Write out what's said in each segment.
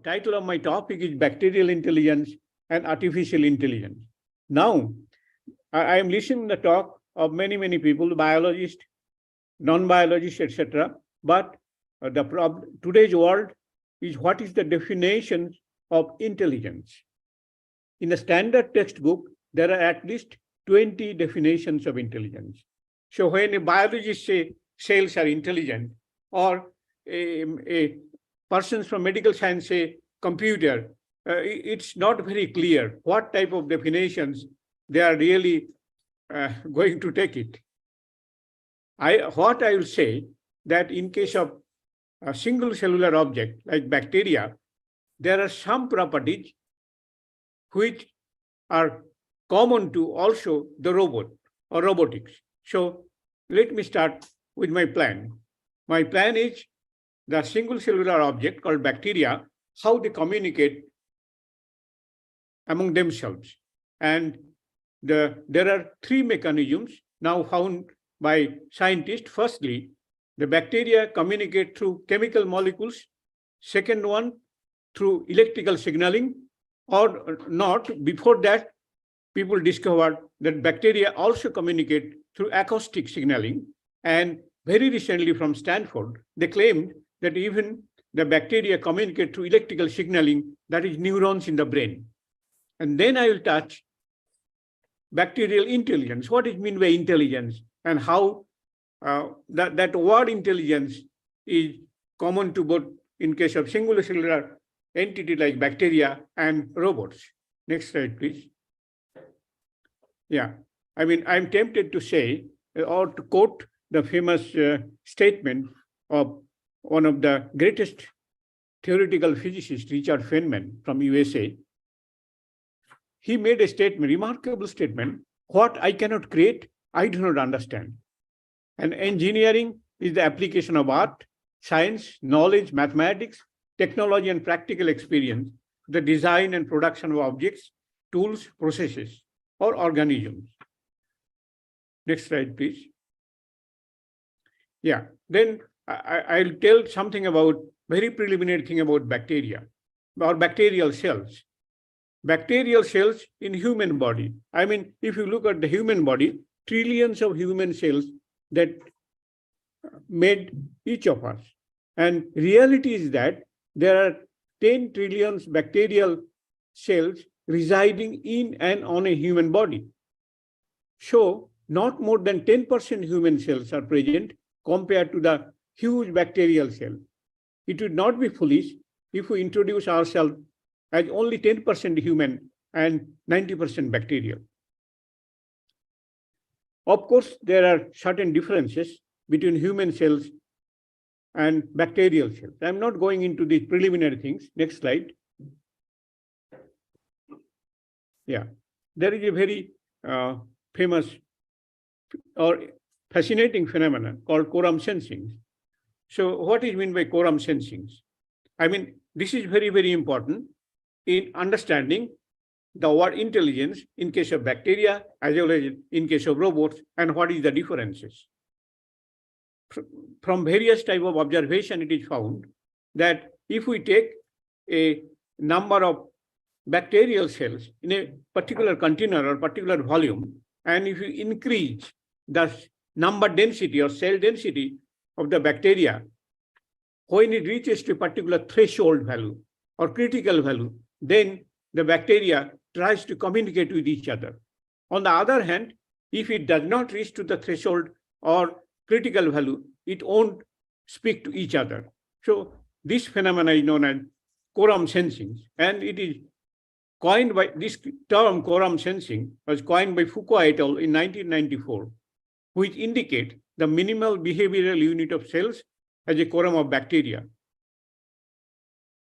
Title of my topic is Bacterial Intelligence and Artificial Intelligence. Now, I am listening to the talk of many people, biologists, non-biologists, etc. But the problem today's world is what is the definition of intelligence? In the standard textbook, there are at least 20 definitions of intelligence. So when a biologist say cells are intelligent, or a persons from medical science say computer, it's not very clear what type of definitions they are really going to take it. What I will say that in case of a single cellular object like bacteria, there are some properties which are common to also the robot or robotics. So let me start with my plan. My plan is the single cellular object called bacteria, how they communicate among themselves. And there are three mechanisms now found by scientists. Firstly, the bacteria communicate through chemical molecules. Second one, through electrical signaling, or not. Before that, people discovered that bacteria also communicate through acoustic signaling. And very recently from Stanford, they claimed that even the bacteria communicate through electrical signaling, that is neurons in the brain. And then I will touch bacterial intelligence. What is meant by intelligence, and how that word intelligence is common to both in case of single cellular entity like bacteria and robots. Next slide, please. Yeah, I mean, I'm tempted to say or to quote the famous statement of one of the greatest theoretical physicists, Richard Feynman from USA. He made a statement, remarkable statement: what I cannot create, I do not understand. And engineering is the application of art, science, knowledge, mathematics, technology, and practical experience, the design and production of objects, tools, processes, or organisms. Next slide, please. Yeah, then I'll tell something about, very preliminary thing about bacteria, or bacterial cells. Bacterial cells in human body. I mean, if you look at the human body, trillions of human cells that made each of us. And reality is that there are 10 trillion bacterial cells residing in and on a human body. So not more than 10% human cells are present compared to the huge bacterial cell. It would not be foolish if we introduce ourselves as only 10% human and 90% bacterial. Of course, there are certain differences between human cells and bacterial cells. I'm not going into these preliminary things. Next slide. Yeah, there is a very famous or fascinating phenomenon called quorum sensing. So what is meant by quorum sensing? I mean, this is very important in understanding the word intelligence in case of bacteria as well as in case of robots, and what is the differences. From various type of observation, it is found that if we take a number of bacterial cells in a particular container or particular volume, and if you increase the number density or cell density of the bacteria, when it reaches to a particular threshold value or critical value, then the bacteria tries to communicate with each other. On the other hand, if it does not reach to the threshold or critical value, it won't speak to each other. So this phenomenon is known as quorum sensing, and it is coined by, this term quorum sensing was coined by Foucault et al. In 1994, which indicate the minimal behavioral unit of cells as a quorum of bacteria.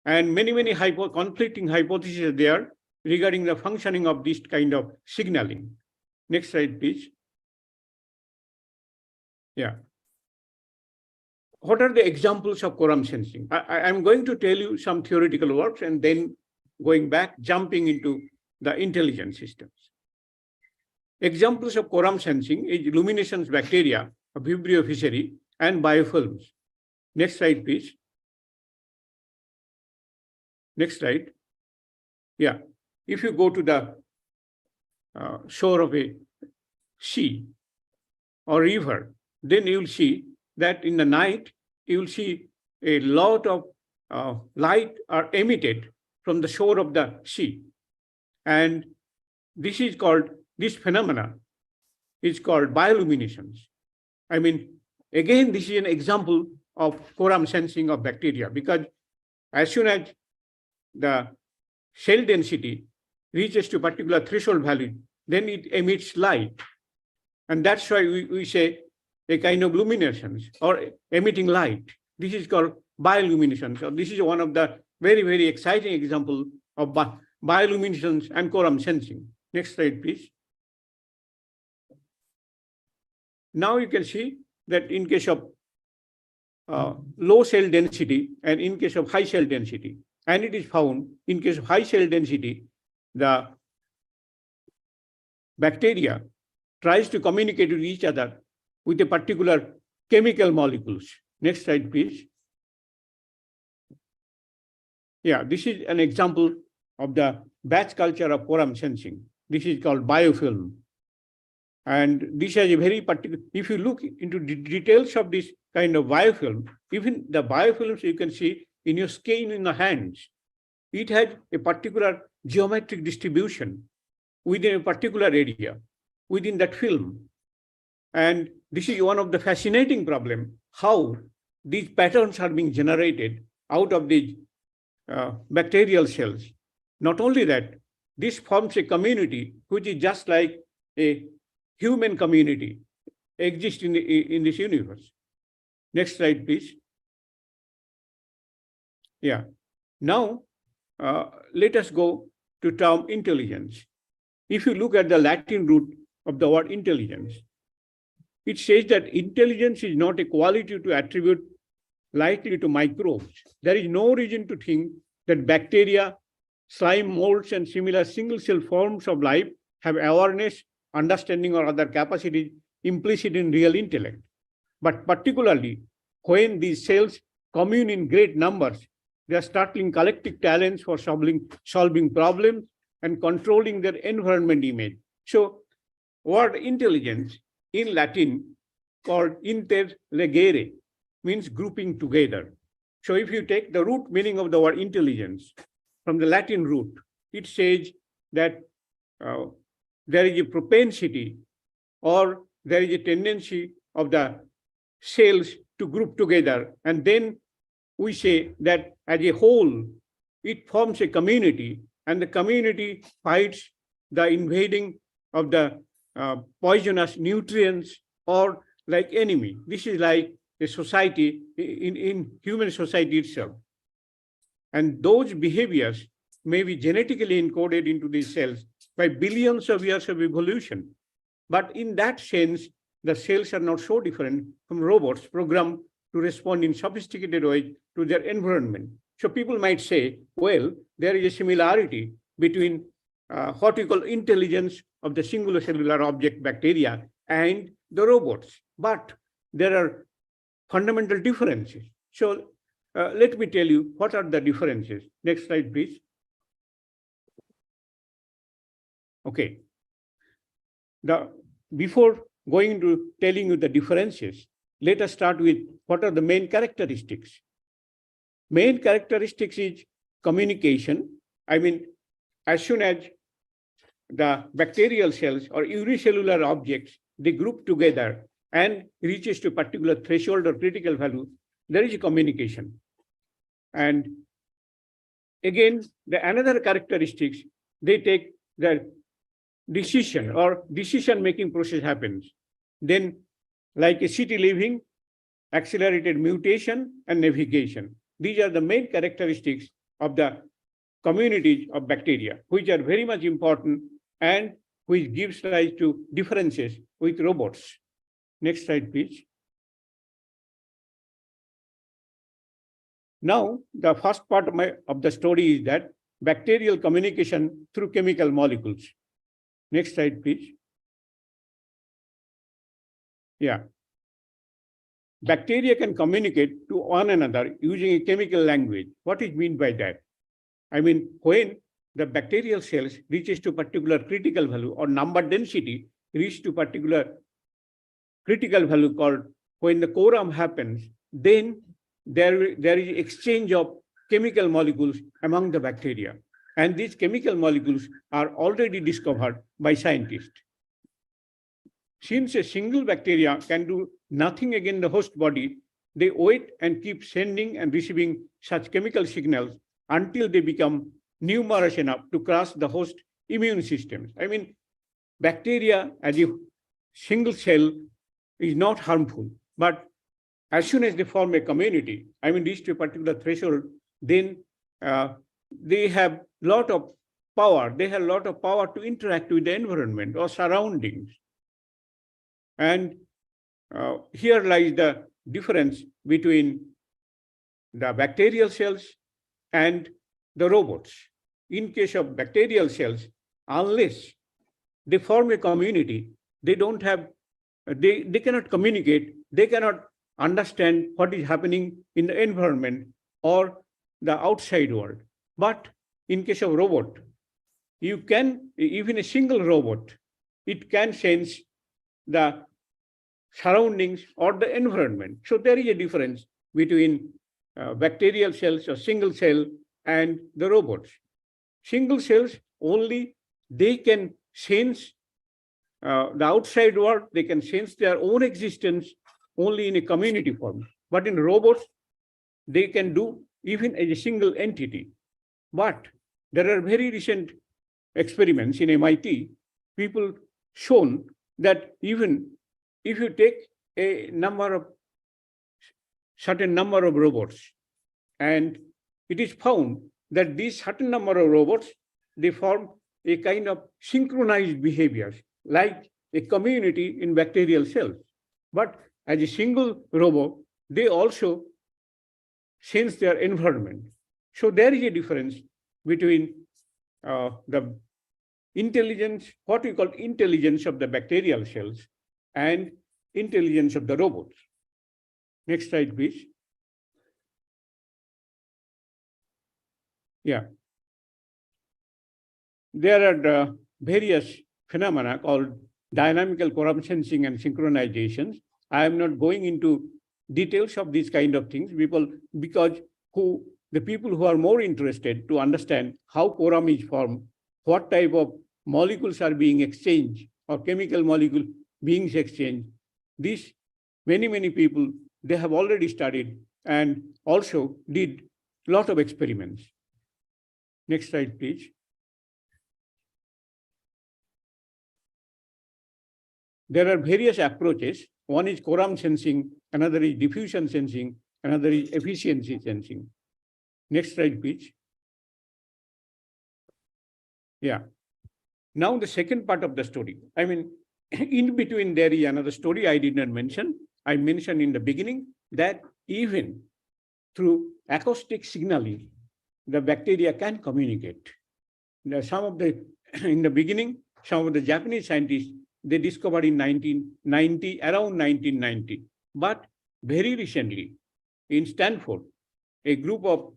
And many conflicting hypotheses are there regarding the functioning of this kind of signaling. Next slide, please. Yeah. What are the examples of quorum sensing? I'm going to tell you some theoretical works and then going back, jumping into the intelligent systems. Examples of quorum sensing is luminescence bacteria, Vibrio fischeri, and biofilms. Next slide, please. Next slide. Yeah. If you go to the shore of a sea or river, then you will see that in the night, you will see a lot of light are emitted from the shore of the sea. And this phenomena is called bioluminescence. I mean, again, this is an example of quorum sensing of bacteria, because as soon as the cell density reaches to a particular threshold value, then it emits light. And that's why we say a kind of luminescence or emitting light. This is called bioluminescence. So this is one of the very, very exciting examples of bioluminescence and quorum sensing. Next slide, please. Now you can see that in case of low cell density and in case of high cell density, and it is found in case of high cell density, the bacteria tries to communicate with each other with a particular chemical molecules. Next slide, please. Yeah, this is an example of the batch culture of quorum sensing. This is called biofilm. And this has a very particular, if you look into the details of this kind of biofilm, even the biofilms you can see in your skin in the hands, it has a particular geometric distribution within a particular area, within that film. And this is one of the fascinating problems, how these patterns are being generated out of these bacterial cells. Not only that, this forms a community which is just like a human community exists in this universe. Next slide, please. Yeah. Now, let us go to term intelligence. If you look at the Latin root of the word intelligence, it says that intelligence is not a quality to attribute likely to microbes. There is no reason to think that bacteria, slime molds, and similar single-cell forms of life have awareness, understanding, or other capacities implicit in real intellect. But particularly when these cells commune in great numbers, their startling collective talents for solving problems and controlling their environment image. So, word intelligence in Latin called interlegere means grouping together. So, if you take the root meaning of the word intelligence from the Latin root, it says that there is a propensity or there is a tendency of the cells to group together, and then we say that as a whole, it forms a community, and the community fights the invading of the poisonous nutrients or like enemy. This is like a society in human society itself. And those behaviors may be genetically encoded into these cells by billions of years of evolution. But in that sense, the cells are not so different from robots programmed to respond in sophisticated ways to their environment. So people might say, well, there is a similarity between what we call intelligence of the singular cellular object bacteria and the robots. But there are fundamental differences. So let me tell you what are the differences. Next slide, please. Okay. Before going into telling you the differences, let us start with what are the main characteristics. Main characteristics is communication. I mean, as soon as the bacterial cells or unicellular objects, they group together and reaches to a particular threshold or critical value, there is a communication. And again, another characteristics, they take the decision or decision-making process happens. Then like a city living, accelerated mutation and navigation. These are the main characteristics of the communities of bacteria, which are very much important and which gives rise to differences with robots. Next slide, please. Now, the first part of the story is that bacterial communication through chemical molecules. Next slide, please. Yeah. Bacteria can communicate to one another using a chemical language. What is meant by that? I mean, when the bacterial cells reaches to particular critical value or number density reach to particular critical value called when the quorum happens, then there is exchange of chemical molecules among the bacteria. And these chemical molecules are already discovered by scientists. Since a single bacteria can do nothing against the host body, they wait and keep sending and receiving such chemical signals until they become numerous enough to crush the host immune systems. I mean, bacteria as a single cell is not harmful, but as soon as they form a community, I mean, reach to a particular threshold, then they have a lot of power. They have a lot of power to interact with the environment or surroundings. And here lies the difference between the bacterial cells and the robots. In case of bacterial cells, unless they form a community, they don't have, they cannot communicate, they cannot understand what is happening in the environment or the outside world. But in case of robot, you can, even a single robot, it can sense the surroundings or the environment. So there is a difference between bacterial cells or single cell and the robots. Single cells only, they can sense the outside world, they can sense their own existence only in a community form. But in robots, they can do even as a single entity. But there are very recent experiments in MIT, people shown that even if you take a certain number of robots, and it is found that these certain number of robots, they form a kind of synchronized behaviors, like a community in bacterial cells. But as a single robot, they also sense their environment. So there is a difference between the intelligence, what we call intelligence of the bacterial cells and intelligence of the robots. Next slide, please. Yeah. There are the various phenomena called dynamical quorum sensing and synchronizations. I am not going into details of these kind of things, because the people who are more interested to understand how quorum is formed, what type of molecules are being exchanged or chemical molecule being exchanged, these many people, they have already studied and also did a lot of experiments. Next slide, please. There are various approaches. One is quorum sensing, another is diffusion sensing, another is efficiency sensing. Next slide, please. Yeah. Now the second part of the story. I mean, in between there is another story I did not mention. I mentioned in the beginning that even through acoustic signaling, the bacteria can communicate. Now, in the beginning, some of the Japanese scientists, they discovered in around 1990. But very recently, in Stanford, a group of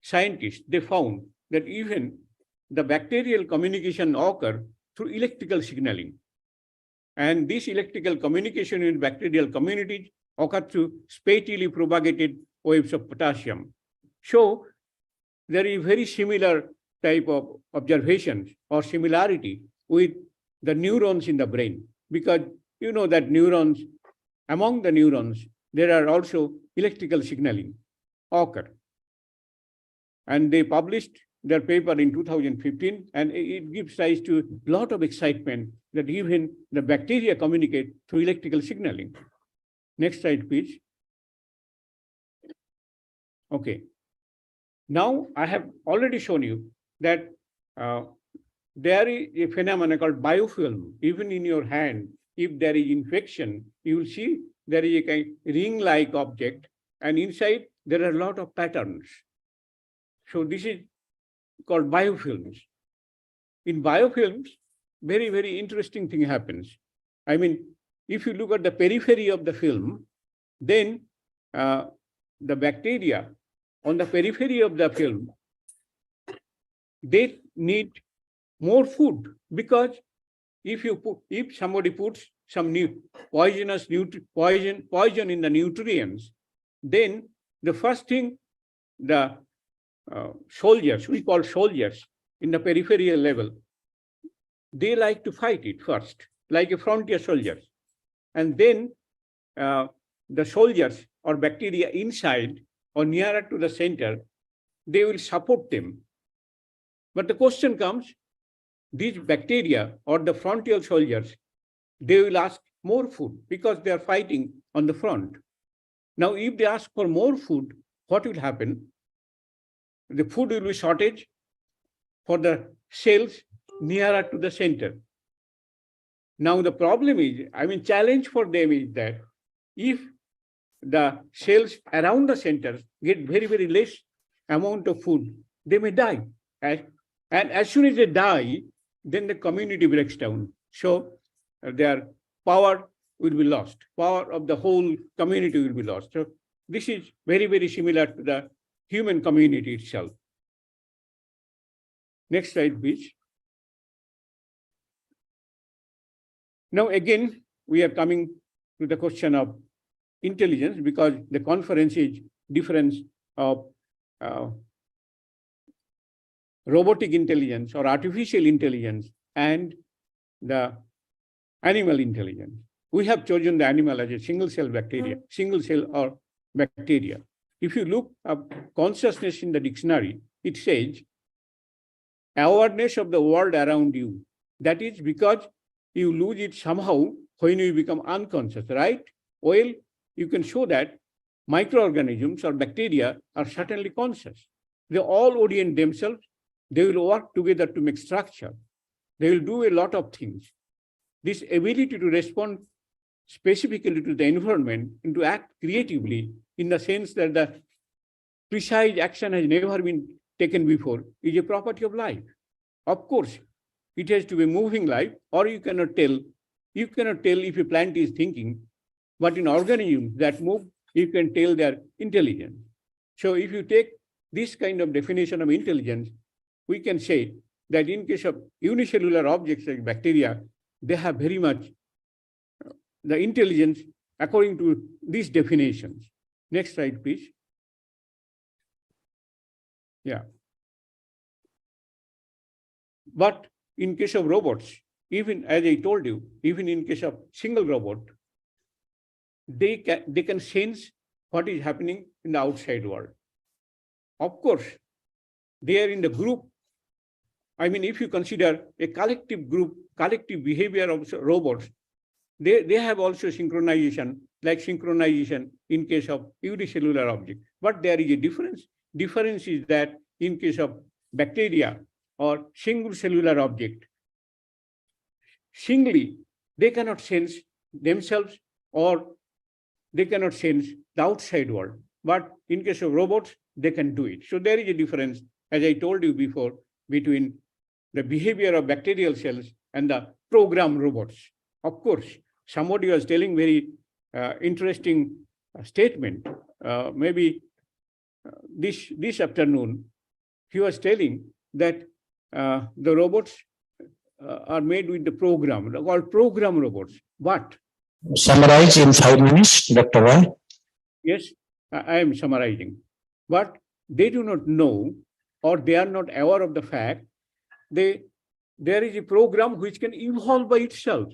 scientists, they found that even the bacterial communication occur through electrical signaling. And this electrical communication in bacterial communities occur through spatially propagated waves of potassium. So there is very similar type of observations or similarity with the neurons in the brain, because you know that among the neurons, there are also electrical signaling occur. And they published their paper in 2015, and it gives rise to a lot of excitement that even the bacteria communicate through electrical signaling. Next slide, please. Okay. Now, I have already shown you that there is a phenomenon called biofilm. Even in your hand, if there is infection, you will see there is a kind of ring-like object, and inside there are a lot of patterns. So this is called biofilms. In biofilms, very interesting thing happens. I mean, if you look at the periphery of the film, then the bacteria on the periphery of the film, they need more food, because if somebody puts some poison in the nutrients, then the first thing the soldiers, we call soldiers in the peripheral level, they like to fight it first, like a frontier soldiers. And then the soldiers or bacteria inside or nearer to the center, they will support them. But the question comes, these bacteria or the frontier soldiers, they will ask more food because they are fighting on the front. Now, if they ask for more food, what will happen? The food will be shortage for the cells nearer to the center. Now, the problem is, challenge for them is that if the cells around the center get very, very less amount of food, they may die. And as soon as they die, then the community breaks down. So their power will be lost. Power of the whole community will be lost. So this is very, very similar to the human community itself. Next slide, please. Now, again, we are coming to the question of intelligence, because the conference is difference of robotic intelligence or artificial intelligence and the animal intelligence. We have chosen the animal as a single cell bacteria, single cell or bacteria. If you look up consciousness in the dictionary, it says awareness of the world around you. That is because you lose it somehow when you become unconscious, right? Well, you can show that microorganisms or bacteria are certainly conscious. They all orient themselves. They will work together to make structure. They will do a lot of things. This ability to respond specifically to the environment and to act creatively in the sense that the precise action has never been taken before is a property of life. Of course, it has to be moving life, or you cannot tell. You cannot tell if a plant is thinking, but in organisms that move, you can tell their intelligence. So if you take this kind of definition of intelligence, we can say that in case of unicellular objects like bacteria, they have very much the intelligence according to these definitions. Next slide, please. Yeah. But in case of robots, even as I told you, even in case of single robot, they can sense what is happening in the outside world. Of course, they are in the group. If you consider a collective group, collective behavior of robots, they have also synchronization, like synchronization in case of unicellular object. But there is a difference. Difference is that in case of bacteria or single cellular object, singly, they cannot sense themselves or they cannot sense the outside world. But in case of robots, they can do it. So there is a difference, as I told you before, between the behavior of bacterial cells and the programmed robots. Of course, somebody was telling very interesting statement. Maybe this afternoon, he was telling that the robots are made with the program, called program robots. But summarize in 5 minutes, Dr. Roy. Yes, I am summarizing. But they do not know, or they are not aware of the fact there is a program which can evolve by itself.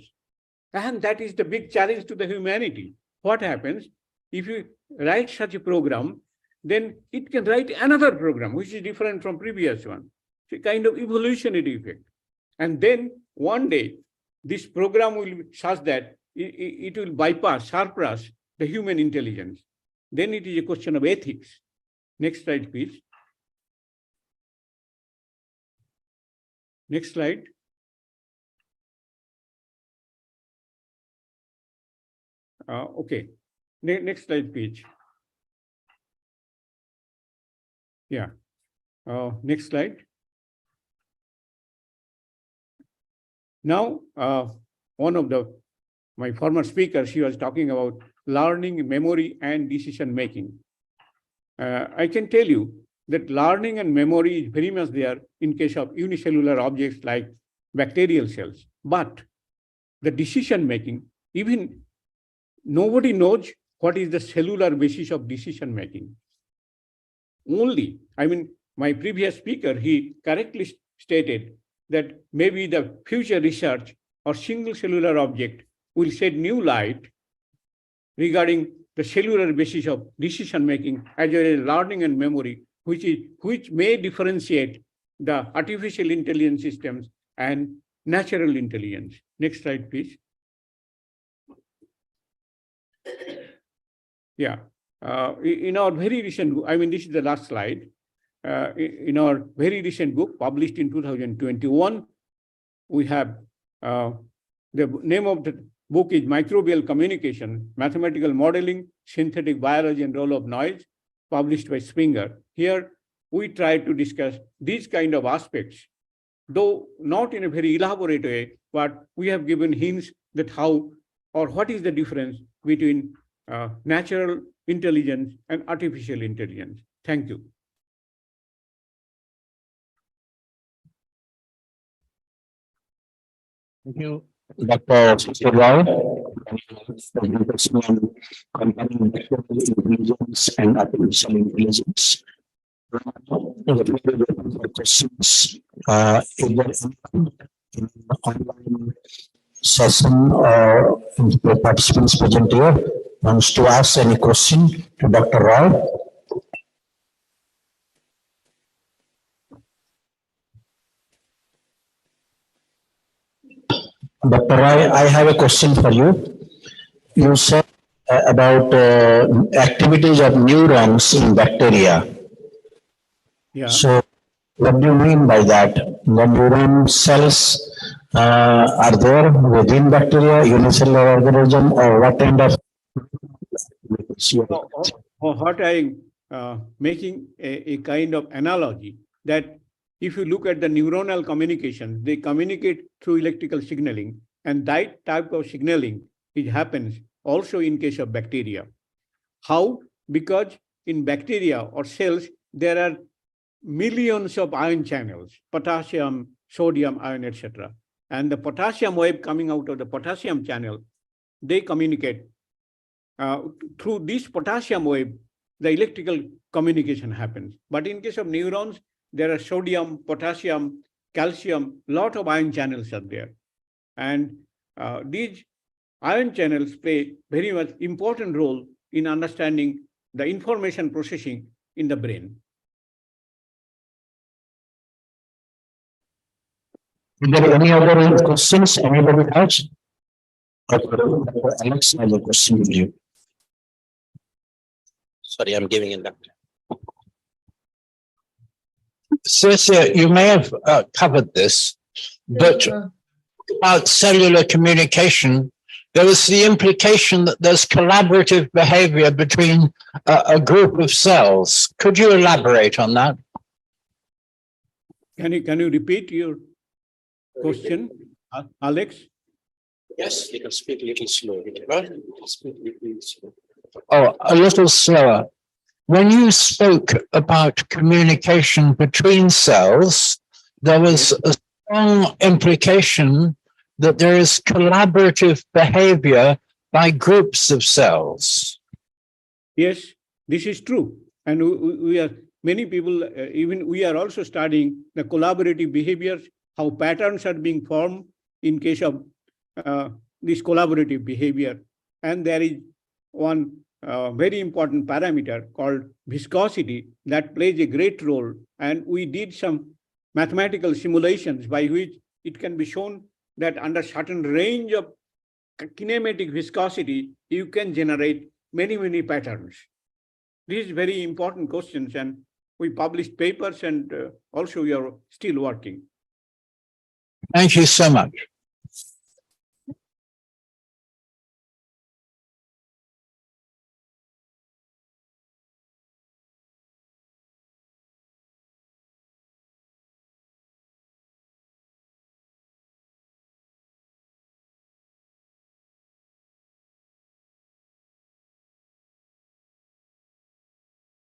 And that is the big challenge to the humanity. What happens if you write such a program, then it can write another program which is different from previous one. It's a kind of evolutionary effect. And then one day, this program will be such that it will surpass the human intelligence. Then it is a question of ethics. Next slide, please. Next slide. Okay. Next slide, please. Yeah. Next slide. Now, one of my former speakers, she was talking about learning, memory, and decision making. I can tell you that learning and memory is very much there in case of unicellular objects like bacterial cells. But the decision making, even nobody knows what is the cellular basis of decision making. Only, my previous speaker, he correctly stated that maybe the future research or single cellular object will shed new light regarding the cellular basis of decision making as well as learning and memory, which may differentiate the artificial intelligence systems and natural intelligence. Next slide, please. Yeah. In our very recent book, this is the last slide. In our very recent book, published in 2021, we have the name of the book is Microbial Communication, Mathematical Modeling, Synthetic Biology and Role of Noise, published by Springer. Here, we try to discuss these kind of aspects, though not in a very elaborate way, but we have given hints that how or what is the difference between natural intelligence and artificial intelligence. Thank you. Thank you, Dr. Sripad, for the discussion concerning natural intelligence and artificial intelligence. Questions, either in online session or the participants present here wants to ask any question to Dr. Roy. Dr. Roy, I have a question for you. You said about activities of neurons in bacteria. Yeah. So what do you mean by that? The neuron cells are there within bacteria, unicellular organism, or what kind of? What I'm making a kind of analogy that if you look at the neuronal communication, they communicate through electrical signaling, and that type of signaling, it happens also in case of bacteria. How? Because in bacteria or cells, there are millions of ion channels, potassium, sodium, ion, etc. And the potassium wave coming out of the potassium channel, they communicate. Through this potassium wave, the electrical communication happens. But in case of neurons, there are sodium, potassium, calcium, lot of ion channels are there. And these ion channels play very much important role in understanding the information processing in the brain. Is there any other questions? Anybody else? Alex, I have a question with you. Sorry, I'm giving it back. Sisir, you may have covered this, but about cellular communication, there was the implication that there's collaborative behavior between a group of cells. Could you elaborate on that? Can you repeat your question, Alex? Yes, you can speak a little slower. Right? Speak a little slower. Oh, a little slower. When you spoke about communication between cells, there was a strong implication that there is collaborative behavior by groups of cells. Yes, this is true. And we are, many people, even we are also studying the collaborative behaviors, how patterns are being formed in case of this collaborative behavior. And there is one very important parameter called viscosity that plays a great role. And we did some mathematical simulations by which it can be shown that under certain range of kinematic viscosity, you can generate many, many patterns. These very important questions, and we published papers, and also we are still working. Thank you so much.